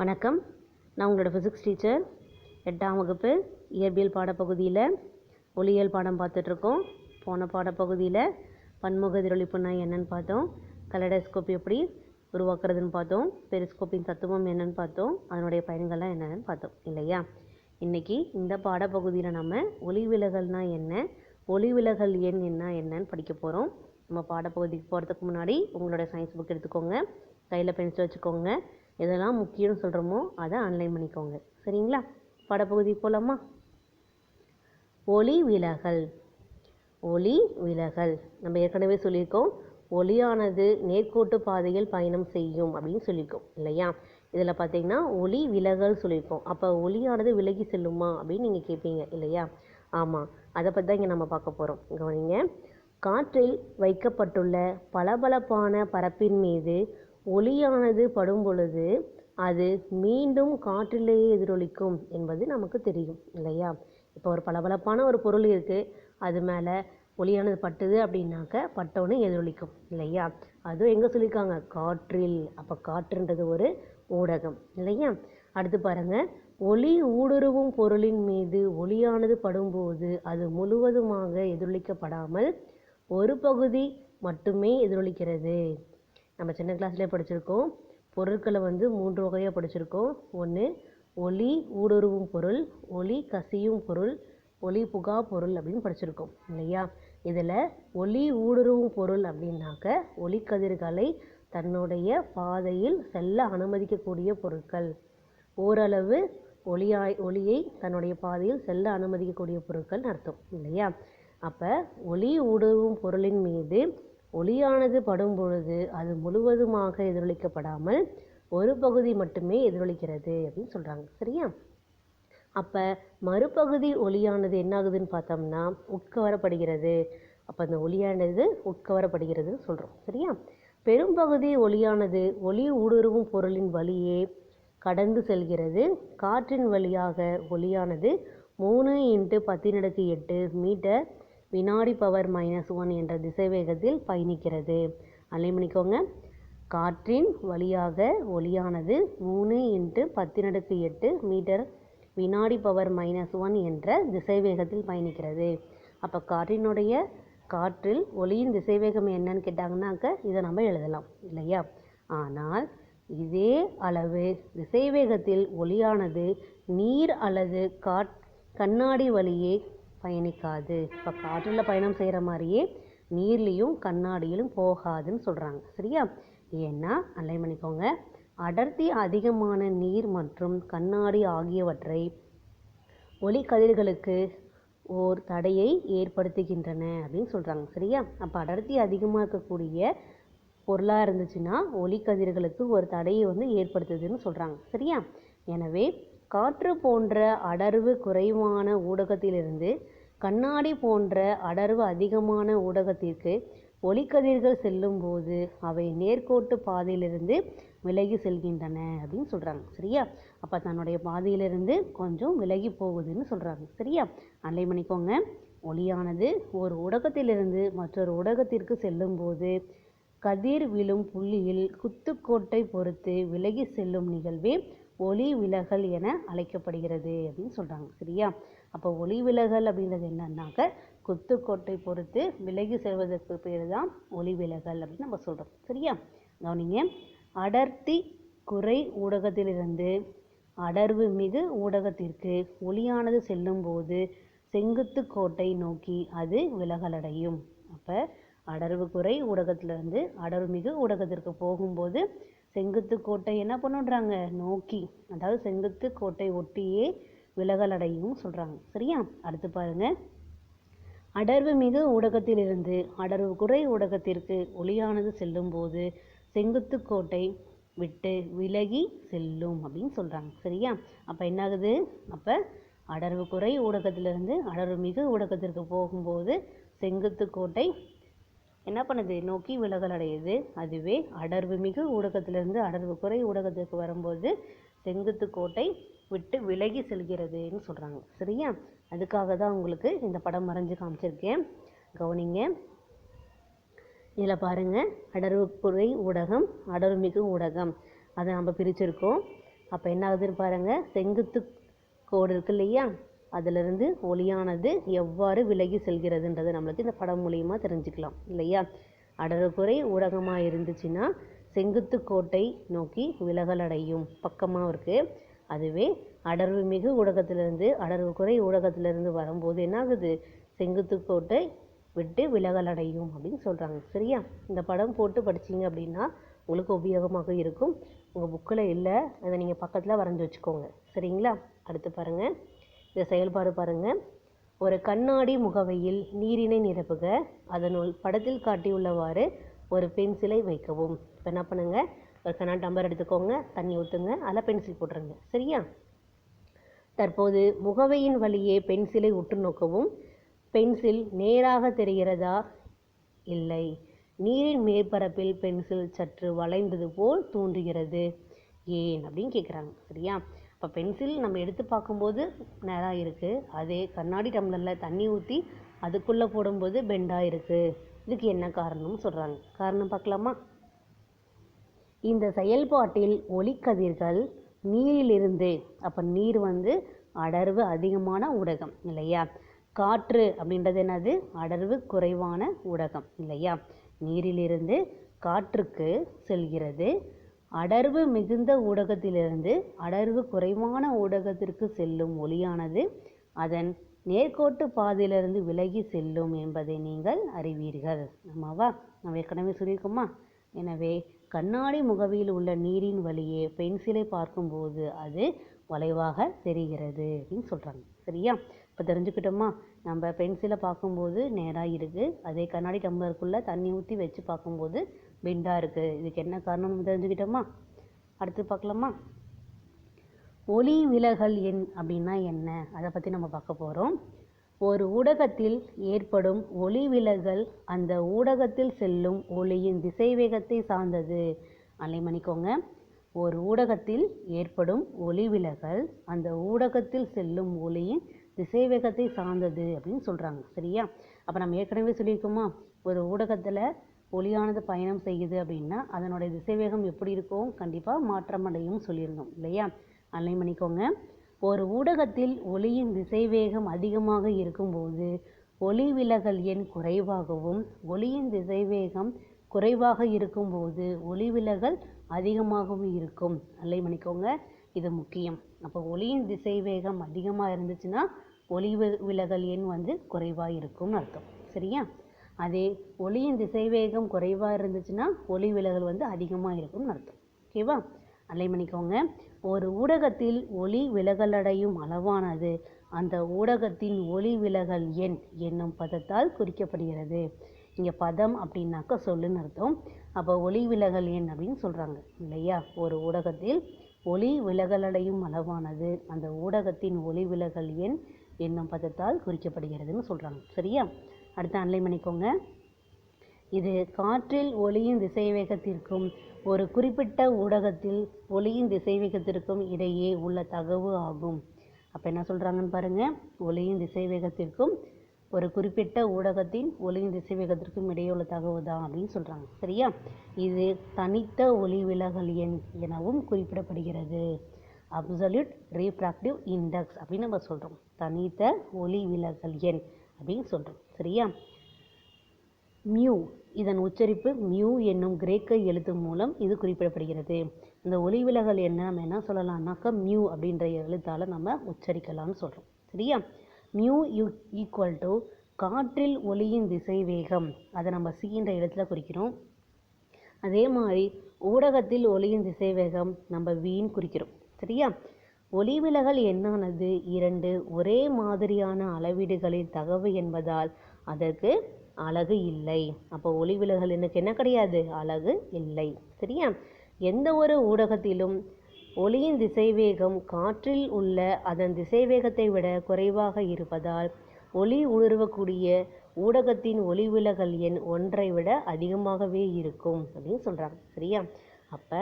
வணக்கம். நான் உங்களோட ஃபிசிக்ஸ் டீச்சர். 8ஆம் வகுப்பு இயற்பியல் பாடப்பகுதியில் ஒளியியல் பாடம் பார்த்துட்ருக்கோம். போன பாடப்பகுதியில் பன்முக எதிரொலிப்புனா என்னென்னு பார்த்தோம், கலடைஸ்கோப் எப்படி உருவாக்குறதுன்னு பார்த்தோம், பெரிஸ்கோப்பின் தத்துவம் என்னென்னு பார்த்தோம், அதனுடைய பயன்கள்லாம் என்னென்னு பார்த்தோம் இல்லையா. இன்றைக்கி இந்த பாடப்பகுதியில் நம்ம ஒளி விலகல்னால் என்ன, ஒளி விலகல் எண் என்னன்னு படிக்க போகிறோம். நம்ம பாடப்பகுதிக்கு போகிறதுக்கு முன்னாடி உங்களோட சயின்ஸ் புக் எடுத்துக்கோங்க, கையில் பென்சில் வச்சுக்கோங்க, எதெல்லாம் முக்கியம்னு சொல்கிறோமோ அதை அன்லைன் பண்ணிக்கோங்க. சரிங்களா? பாடப்பகுதி போகலாமா? ஒளி விலகல். ஒளி விலகல் நம்ம ஏற்கனவே சொல்லியிருக்கோம், ஒளியானது நேர்கோட்டு பாதையில் பயணம் செய்யும் அப்படின்னு சொல்லியிருக்கோம் இல்லையா. இதில் பார்த்தீங்கன்னா ஒளி விலகல் சொல்லியிருக்கோம். அப்போ ஒளியானது விலகி செல்லுமா அப்படின்னு நீங்கள் கேட்பீங்க இல்லையா. ஆமாம், அதை பற்றி தான் இங்கே நம்ம பார்க்க போகிறோம். கவனிங்க. காற்றில் வைக்கப்பட்டுள்ள பளபளப்பான பரப்பின் மீது ஒளியானது படும் பொழுது அது மீண்டும் காற்றிலேயே எதிரொலிக்கும் என்பது நமக்கு தெரியும் இல்லையா. இப்போ ஒரு பளபளப்பான ஒரு பொருள் இருக்குது, அது மேலே ஒளியானது பட்டுது அப்படின்னாக்க பட்டோன்னு எதிரொலிக்கும் இல்லையா. அதுவும் எங்கே சொல்லியிருக்காங்க, காற்றில். அப்போ காற்றுன்றது ஒரு ஊடகம் இல்லையா. அடுத்து பாருங்கள், ஒளி ஊடுருவும் பொருளின் மீது ஒளியானது படும்போது அது முழுவதுமாக எதிரொலிக்கப்படாமல் ஒரு பகுதி மட்டுமே எதிரொலிக்கிறது. நம்ம சின்ன கிளாஸ்லேயே படிச்சிருக்கோம், பொருட்களை 3 வகையாக படிச்சிருக்கோம். ஒன்று ஒளி ஊடுருவும் பொருள், ஒளி கசியும் பொருள், ஒளி புகா பொருள் அப்படின்னு படிச்சிருக்கோம் இல்லையா. இதில் ஒளி ஊடுருவும் பொருள் அப்படின்னாக்க ஒளிக்கதிர்களை தன்னுடைய பாதையில் செல்ல அனுமதிக்கக்கூடிய பொருட்கள், ஓரளவு ஒளியை தன்னுடைய பாதையில் செல்ல அனுமதிக்கக்கூடிய பொருட்கள் அர்த்தம் இல்லையா. அப்போ ஒளி ஊடுருவும் பொருளின் மீது ஒளியானது படும் பொழுது அது முழுவதுமாக எதிரொலிக்கப்படாமல் ஒரு பகுதி மட்டுமே எதிரொலிக்கிறது அப்படின்னு சொல்கிறாங்க. சரியா? அப்போ மறுபகுதி ஒளியானது என்ன ஆகுதுன்னு பார்த்தோம்னா உட்கவரப்படுகிறது. அப்போ அந்த ஒளியானது உட்கவரப்படுகிறதுன்னு சொல்கிறோம். சரியா? பெரும்பகுதி ஒளியானது ஒளி ஊடுருவும் பொருளின் வழியே கடந்து செல்கிறது. காற்றின் வழியாக ஒளியானது 3 × 10⁸ மீட்டர் வினாடி பவர் -1 என்ற திசைவேகத்தில் பயணிக்கிறது. அலைமணிக்கோங்க. காற்றின் வழியாக ஒளியானது 3 × 10⁸ மீட்டர் வினாடி பவர் -1 என்ற திசைவேகத்தில் பயணிக்கிறது. அப்போ காற்றில் ஒளியின் திசைவேகம் என்னன்னு கேட்டாங்கன்னாக்க இதை நம்ம எழுதலாம் இல்லையா. ஆனால் இதே அளவு திசைவேகத்தில் ஒளியானது நீர் அல்லது கண்ணாடி வழியே பயணிக்காது. இப்போ காற்றில் பயணம் செய்கிற மாதிரியே நீர்லேயும் கண்ணாடியிலும் போகாதுன்னு சொல்கிறாங்க. சரியா? ஏன்னா அன்லைன் பண்ணிக்கோங்க, அடர்த்தி அதிகமான நீர் மற்றும் கண்ணாடி ஆகியவற்றை ஒளிக்கதிர்களுக்கு ஓர் தடையை ஏற்படுத்துகின்றன அப்படின்னு சொல்கிறாங்க. சரியா? அப்போ அடர்த்தி அதிகமாக இருக்கக்கூடிய பொருளாக இருந்துச்சுன்னா ஒளிக்கதிர்களுக்கு ஒரு தடையை ஏற்படுத்துதுன்னு சொல்கிறாங்க. சரியா? எனவே காற்று போன்ற அடர்வு குறைவான ஊடகத்திலிருந்து கண்ணாடி போன்ற அடர்வு அதிகமான ஊடகத்திற்கு ஒளிக்கதிர்கள் செல்லும் போது அவை நேர்கோட்டு பாதையிலிருந்து விலகி செல்கின்றன அப்படின்னு சொல்கிறாங்க. சரியா? அப்போ தன்னுடைய பாதையிலிருந்து கொஞ்சம் விலகி போகுதுன்னு சொல்கிறாங்க. சரியா? அன்லைன் பண்ணிக்கோங்க. ஒளியானது ஒரு ஊடகத்திலிருந்து மற்றொரு ஊடகத்திற்கு செல்லும் போது கதிர் விழும் புள்ளியில் குத்துக்கோட்டை பொறுத்து விலகி செல்லும் நிகழ்வே ஒளி விலகல் என அழைக்கப்படுகிறது அப்படின்னு சொல்கிறாங்க. சரியா? அப்போ ஒளி விலகல் அப்படின்றது என்னன்னாக்க குத்துக்கோட்டை பொறுத்து விலகி செல்வதற்கு பேர் தான் ஒளி விலகல் அப்படின்னு நம்ம சொல்கிறோம். சரியா? கவனிங்க. அடர்த்தி குறை ஊடகத்திலிருந்து அடர்வு மிகு ஊடகத்திற்கு ஒளியானது செல்லும் போது செங்குத்து கோட்டை நோக்கி அது விலகலடையும். அப்போ அடர்வு குறை ஊடகத்திலிருந்து அடர்வு மிகு ஊடகத்திற்கு போகும்போது செங்குத்து கோட்டை என்ன பண்ணுறாங்க, நோக்கி, அதாவது செங்குத்து கோட்டை ஒட்டியே விலகலடையும் சொல்கிறாங்க. சரியா? அடுத்து பாருங்க. அடர்வு மிகு ஊடகத்திலிருந்து அடர்வு குறை ஊடகத்திற்கு ஒளியானது செல்லும் போது செங்குத்து கோட்டை விட்டு விலகி செல்லும் அப்படின்னு சொல்கிறாங்க. சரியா? அப்போ என்னாகுது, அப்போ அடர்வு குறை ஊடகத்திலிருந்து அடர்வு மிகு ஊடகத்திற்கு போகும்போது செங்குத்து கோட்டை என்ன பண்ணுது, நோக்கி விலகல் அடையுது. அதுவே அடர்வு மிகு ஊடகத்திலிருந்து அடர்வு குறை ஊடகத்திற்கு வரும்போது செங்குத்து கோட்டை விட்டு விலகி செல்கிறதுன்னு சொல்கிறாங்க. சரியா? அதுக்காக தான் உங்களுக்கு இந்த படம் வரைஞ்சி காமிச்சிருக்கேன். கவனிங்க. இதில் பாருங்கள், அடர்வு குறை ஊடகம், அடர்வு மிகு ஊடகம், அதை நம்ம பிரிச்சிருக்கோம். அப்போ என்ன ஆகுதுன்னு பாருங்கள், செங்குத்து கோடு இருக்கு இல்லையா, அதிலிருந்து ஒளியானது எவ்வாறு விலகி செல்கிறதுன்றதை நம்மளுக்கு இந்த படம் மூலியமாக தெரிஞ்சுக்கலாம் இல்லையா. அடர்குறை ஊடகமாக இருந்துச்சுன்னா செங்குத்து கோட்டை நோக்கி விலகல் அடையும், பக்கமாக இருக்குது. அதுவே அடர்வு மிகு ஊடகத்திலிருந்து அடர்வு குறை ஊடகத்திலிருந்து வரும்போது என்ன ஆகுது, செங்குத்து கோட்டை விட்டு விலகல் அடையும் அப்படின்னு சொல்கிறாங்க. சரியா, இந்த படம் போட்டு படிச்சிங்க அப்படின்னா உங்களுக்கு உபயோகமாக இருக்கும். உங்கள் புக்கில் இல்லை, அதை நீங்கள் பக்கத்தில் வரைஞ்சி வச்சுக்கோங்க. சரிங்களா. அடுத்து பாருங்கள், இந்த செயல்பாடு பாருங்கள். ஒரு கண்ணாடி முகவையில் நீரினை நிரப்புக, அதனுள் படத்தில் காட்டியுள்ளவாறு ஒரு பென்சிலை வைக்கவும். இப்போ என்ன பண்ணுங்கள், ஒரு கண்ணாடி டம்ளர் எடுத்துக்கோங்க, தண்ணி ஊற்றுங்க, அதில் பென்சில் போட்டுருங்க. சரியா. தற்போது முகவையின் வழியே பென்சிலை உற்று நோக்கவும். பென்சில் நேராக தெரிகிறதா? இல்லை. நீரின் மேற்பரப்பில் பென்சில் சற்று வளைந்தது போல் தோன்றுகிறது, ஏன் அப்படின்னு கேட்குறாங்க. சரியா. இப்போ பென்சில் நம்ம எடுத்து பார்க்கும்போது நேராக இருக்குது, அதே கண்ணாடி டம்ளரில் தண்ணி ஊற்றி அதுக்குள்ளே போடும்போது பெண்டாக இருக்குது. இதுக்கு என்ன காரணம்னு சொல்கிறாங்க. காரணம் பார்க்கலாமா. இந்த செயல்பாட்டில் ஒளிக்கதிர்கள் நீரிலிருந்து, அப்போ நீர் அடர்வு அதிகமான ஊடகம் இல்லையா. காற்று அப்படின்றது என்னது, அடர்வு குறைவான ஊடகம் இல்லையா. நீரிலிருந்து காற்றுக்கு செல்கிறது. அடர்வு மிகுந்த ஊடகத்திலிருந்து அடர்வு குறைவான ஊடகத்திற்கு செல்லும் ஒளியானது அதன் நேர்கோட்டு பாதையிலிருந்து விலகி செல்லும் என்பதை நீங்கள் அறிவீர்கள். ஆமாவா, நம்ம ஏற்கனவே சொல்லியிருக்கோமா. எனவே கண்ணாடி முகவையில் உள்ள நீரின் வழியே பென்சிலை பார்க்கும்போது அது வளைவாக தெரிகிறது அப்படின்னு சொல்கிறாங்க. சரியா. இப்போ தெரிஞ்சுக்கிட்டோமா, நம்ம பென்சிலை பார்க்கும்போது நேராக இருக்குது, அதே கண்ணாடி டம்ளருக்குள்ளே தண்ணி ஊற்றி வச்சு பார்க்கும்போது பெண்டாக இருக்குது. இதுக்கு என்ன காரணம்னு தெரிஞ்சுக்கிட்டோமா. அடுத்து பார்க்கலாமா. ஒளி விலகல் எண் அப்படின்னா என்ன, அதை பற்றி நம்ம பார்க்க போகிறோம். ஒரு ஊடகத்தில் ஏற்படும் ஒளி விலகல் அந்த ஊடகத்தில் செல்லும் ஒளியின் திசைவேகத்தை சார்ந்தது. அலைமணிக்கோங்க. ஒரு ஊடகத்தில் ஏற்படும் ஒளி விலகல் அந்த ஊடகத்தில் செல்லும் ஒளியின் திசைவேகத்தை சார்ந்தது அப்படின்னு சொல்கிறாங்க. சரியா. அப்போ நம்ம ஏற்கனவே சொல்லியிருக்கோமா, ஒரு ஊடகத்தில் ஒளியானது பயணம் செய்யுது அப்படின்னா அதனுடைய திசைவேகம் எப்படி இருக்கும், கண்டிப்பாக மாற்றமடையும் சொல்லியிருந்தோம் இல்லையா. அலைமணிக்கோங்க. ஒரு ஊடகத்தில் ஒளியின் திசைவேகம் அதிகமாக இருக்கும்போது ஒளி விலகல் எண் குறைவாகவும், ஒளியின் திசைவேகம் குறைவாக இருக்கும்போது ஒளி விலகல் அதிகமாகவும் இருக்கும். அலைமணிக்கோங்க, இது முக்கியம். அப்போ ஒளியின் திசைவேகம் அதிகமாக இருந்துச்சுன்னா ஒளி விலகல் எண் குறைவாக இருக்கும்னு அர்த்தம். சரியா. அதே ஒளியின் திசைவேகம் குறைவாக இருந்துச்சுன்னா ஒளி விலகல் அதிகமாக இருக்கும்னு அர்த்தம். ஓகேவா. அலைமணிக்கோங்க. ஒரு ஊடகத்தில் ஒளி விலகலடையும் அளவானது அந்த ஊடகத்தின் ஒளி விலகல் எண் என்னும் பதத்தால் குறிக்கப்படுகிறது. இங்கே பதம் அப்படின்னாக்க சொல்லுன்னு அர்த்தம். அப்போ ஒளி விலகல் எண் அப்படின்னு சொல்கிறாங்க இல்லையா. ஒரு ஊடகத்தில் ஒளி விலகலடையும் அளவானது அந்த ஊடகத்தின் ஒளி விலகல் எண் என்னும் பதத்தால் குறிக்கப்படுகிறதுன்னு சொல்கிறாங்க. சரியா. அடுத்து அன்லைன் பண்ணிக்கோங்க. இது காற்றில் ஒளியின் திசைவேகத்திற்கும் ஒரு குறிப்பிட்ட ஊடகத்தில் ஒளியின் திசைவேகத்திற்கும் இடையே உள்ள தகவு ஆகும். அப்போ என்ன சொல்கிறாங்கன்னு பாருங்கள், ஒளியின் திசைவேகத்திற்கும் ஒரு குறிப்பிட்ட ஊடகத்தின் ஒளியின் திசைவேகத்திற்கும் இடையே உள்ள தகவு தான் அப்படின்னு சொல்கிறாங்க. சரியா. இது தனித்த ஒளி விலகல் எண் எனவும் குறிப்பிடப்படுகிறது. அப்சல்யூட் ரீஃப்ராக்டிவ் இண்டெக்ஸ் அப்படின்னு நம்ம சொல்கிறோம். தனித்த ஒளி விலகல் எண் அப்படின்னு சொல்கிறோம். சரியா. மியூ, இதன் உச்சரிப்பு மியூ என்னும் கிரேக்க எழுத்து மூலம் இது குறிப்பிடப்படுகிறது. இந்த ஒளி விலகல் எண்ணை நம்ம என்ன சொல்லலாம்னாக்கா மியூ அப்படின்ற எழுத்தால் நம்ம உச்சரிக்கலாம்னு சொல்கிறோம். சரியா. மியூ ஈக்குவல் டு காற்றில் ஒளியின் திசை வேகம், அதை நம்ம சின்ற எழுத்தில் குறிக்கிறோம். அதே மாதிரி ஊடகத்தில் ஒளியின் திசை வேகம் நம்ம வீண் குறிக்கிறோம். சரியா. ஒளி விலகல் எண்ணானது இரண்டு ஒரே மாதிரியான அளவீடுகளின் தகவு என்பதால் அதற்கு அலகு இல்லை. அப்போ ஒளி விலகல் எண்ணுக்கு என்ன கிடையாது, அலகு இல்லை. சரியா. எந்த ஒரு ஊடகத்திலும் ஒளியின் திசைவேகம் காற்றில் உள்ள அதன் திசைவேகத்தை விட குறைவாக இருப்பதால் ஒளி ஊடுருவக்கூடிய ஊடகத்தின் ஒளி விலகல் எண் ஒன்றை விட அதிகமாகவே இருக்கும் அப்படின்னு சொல்கிறாங்க. சரியா. அப்போ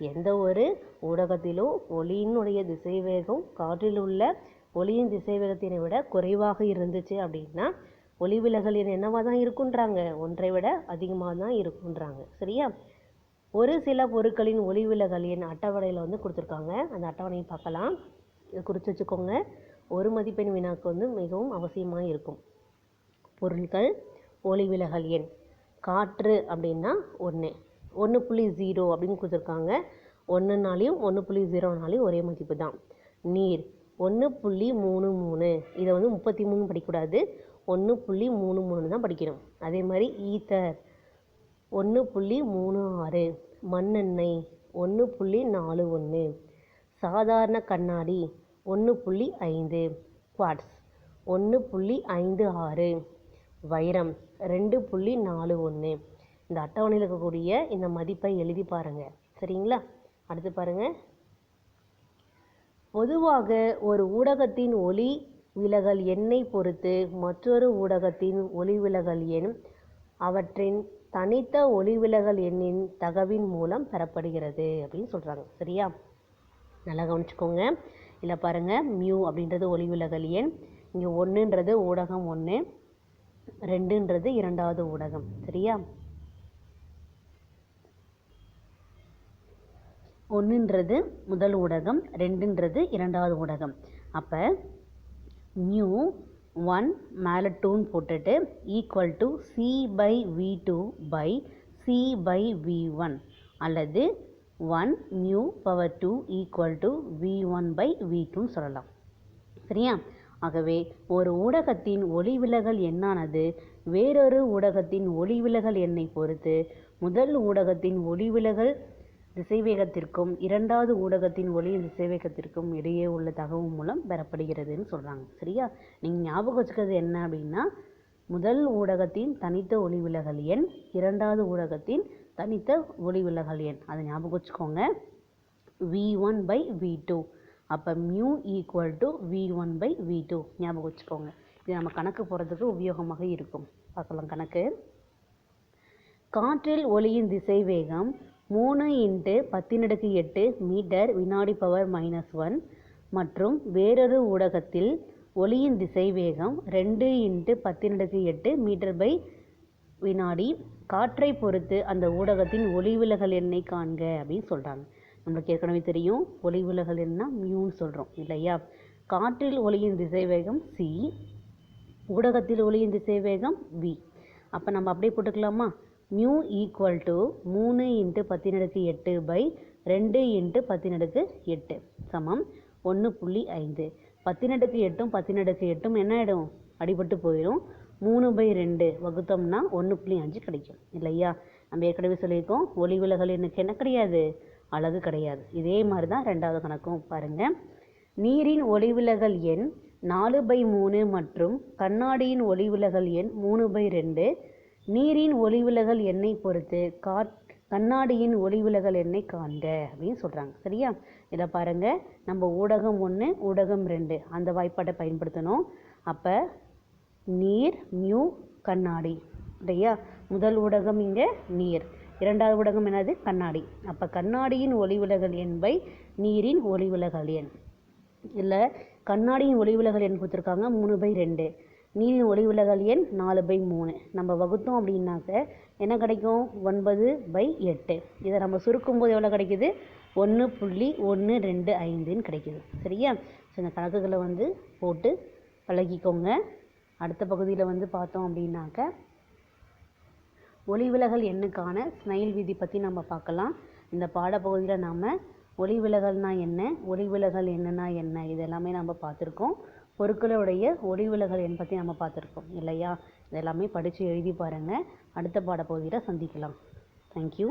எந்த ஒரு ஊடகத்திலும் ஒளியினுடைய திசைவேகம் காற்றில் உள்ள ஒளியின் திசைவேகத்தினை விட குறைவாக இருந்துச்சு அப்படின்னா ஒளி விலகல் எண் என்னவாக தான் இருக்குன்றாங்க, ஒன்றை விட அதிகமாக தான் இருக்குன்றாங்க. சரியா. ஒரு சில பொருட்களின் ஒளிவிலகல் எண் அட்டவணையில் வந்து கொடுத்துருக்காங்க. அந்த அட்டவணையை பார்க்கலாம். இதை குறித்து வச்சுக்கோங்க. ஒரு மதிப்பெண் வினாக்கு வந்து மிகவும் அவசியமாக இருக்கும். பொருட்கள் ஒளிவிலகல் எண். காற்று அப்படின்னா 1.0 அப்படின்னு கொடுத்துருக்காங்க. 1நாலையும் 1.0நாலையும் ஒரே மதிப்பு தான். நீர் 1.33. இதை வந்து 33 படிக்கக்கூடாது, 1.33 தான் படிக்கணும். அதே மாதிரி ஈத்தர் 1.36. மண்ணெண்ணெய் 1.41. சாதாரண கண்ணாடி 1.5. குவாட்ஸ் 1.56. வைரம் 2.41. இந்த அட்டவணையில் இருக்கக்கூடிய இந்த மதிப்பை எழுதி பாருங்கள். சரிங்களா? அடுத்து பாருங்கள். பொதுவாக ஒரு ஊடகத்தின் ஒளி விலகல் எண்ணை பொறுத்து மற்றொரு ஊடகத்தின் ஒளிவிலகல் எண் அவற்றின் தனித்த ஒளிவிலகல் எண்ணின் தகவின் மூலம் பெறப்படுகிறது அப்படின்னு சொல்கிறாங்க. சரியா? நல்லா கவனிச்சுக்கோங்க. இல்லை பாருங்கள், மியூ அப்படின்றது ஒளிவிலகல் எண். இங்கே 1ன்றது ஊடகம் 1, 2ன்றது இரண்டாவது ஊடகம். சரியா? 1ன்றது முதல் ஊடகம், 2ன்றது இரண்டாவது ஊடகம். அப்போ மியூ 1 மேலே 2ன்னு போட்டுட்டு ஈக்குவல் டு C/V2/C/V1 அல்லது 1μ/2 ஈக்குவல் டு V1/V2ன்னு சொல்லலாம். சரியா? ஆகவே ஒரு ஊடகத்தின் ஒளிவிலகல் எண்ணானது வேறொரு ஊடகத்தின் ஒளிவிலகல் எண்ணை பொறுத்து முதல் ஊடகத்தின் ஒளிவிலகல் திசைவேகத்திற்கும் இரண்டாவது ஊடகத்தின் ஒளி திசைவேகத்திற்கும் இடையே உள்ள தகவல் மூலம் பெறப்படுகிறதுன்னு சொல்கிறாங்க. சரியா? நீங்கள் ஞாபகம் வச்சுக்கிறது என்ன அப்படின்னா, முதல் ஊடகத்தின் தனித்த ஒளிவிலகல் எண், இரண்டாவது ஊடகத்தின் தனித்த ஒளிவிலகல் எண். அதை ஞாபகம் வச்சுக்கோங்க. V1/V2. அப்போ மியூ ஈக்குவல் டு V1/V2 ஞாபகம் வச்சுக்கோங்க. இது நம்ம கணக்கு போகிறதுக்கு உபயோகமாக இருக்கும். பார்க்கலாம் கணக்கு. காற்றில் ஒளியின் திசைவேகம் 3×10⁸ மீட்டர் வினாடி⁻⁻1 மற்றும் வேறொரு ஊடகத்தில் ஒளியின் திசைவேகம் 2×10⁸ மீட்டர்/வினாடி. காற்றை பொறுத்து அந்த ஊடகத்தின் ஒளிவிலகல் எண்ணை காண்க அப்படின்னு சொல்கிறாங்க. நம்மளுக்கு ஏற்கனவே தெரியும், ஒளிவிலகல் எண்ணா மியூன்னு சொல்கிறோம் இல்லையா? காற்றில் ஒளியின் திசைவேகம் C, ஊடகத்தில் ஒளியின் திசைவேகம் V. அப்போ நம்ம அப்படியே போட்டுக்கலாமா? மியூ ஈக்குவல் டு 3×10⁸2×10⁸8 சமம் 1.5. 10⁸8ம் 10⁸8ம் என்ன ஆகிடும்? அடிபட்டு போயிடும். 3/2 வகுத்தோம்னா 1.5 கிடைக்கும் இல்லையா? நம்ம ஏற்கனவே சொல்லியிருக்கோம், ஒளிவிலகல் எண்ணுக்கு என்ன கிடையாது? அலகு கிடையாது. இதே மாதிரி தான் ரெண்டாவது கணக்கும் பாருங்கள். நீரின் ஒளிவிலகல் எண் 4/3 மற்றும் கண்ணாடியின் ஒளிவிலகல் எண் 3/2. நீரின் ஒளிவிலகல் எண்ணை பொறுத்து கண்ணாடியின் ஒளிவிலகல் எண்ணை காண்க அப்படின்னு சொல்கிறாங்க. சரியா? இதை பாருங்கள், நம்ம ஊடகம் 1, ஊடகம் 2 அந்த வாய்ப்பாட்டை பயன்படுத்தணும். அப்போ நீர் மியூ கண்ணாடி இல்லையா? முதல் ஊடகம் இங்கே நீர், இரண்டாவது ஊடகம் என்னது? கண்ணாடி. அப்போ கண்ணாடியின் ஒளிவிலகல் எண் பை நீரின் ஒளிவிலகல் எண். இல்லை, கண்ணாடியின் ஒளிவிலகல் எண் கொடுத்துருக்காங்க 3/2, நீரின் ஒளிவிலகல் எண் 4/3. நம்ம வகுத்தோம் அப்படின்னாக்க என்ன கிடைக்கும்? 9/8. இதை நம்ம சுருக்கும்போது எவ்வளோ கிடைக்குது? 1.125ன்னு கிடைக்குது. சரியா? ஸோ இந்த கணக்குகளை வந்து போட்டு பழகிக்கோங்க. அடுத்த பகுதியில் வந்து பார்த்தோம் அப்படின்னாக்க ஒளிவிலகல் எண்ணுக்கான ஸ்னைல் விதி பற்றி நம்ம பார்க்கலாம். இந்த பாடப்பகுதியில் நாம் ஒளிவிலகல்னா என்ன, ஒளிவிலகல் எண்ணுனா என்ன, இதெல்லாமே நம்ம பார்த்துருக்கோம். பொருட்களுடைய ஒளிவிலகல் எண் பற்றி நம்ம பார்த்துருக்கோம் இல்லையா? இதெல்லாமே படித்து எழுதி பாருங்கள். அடுத்த பாடப்பகுதியில் சந்திக்கலாம். தேங்க்யூ.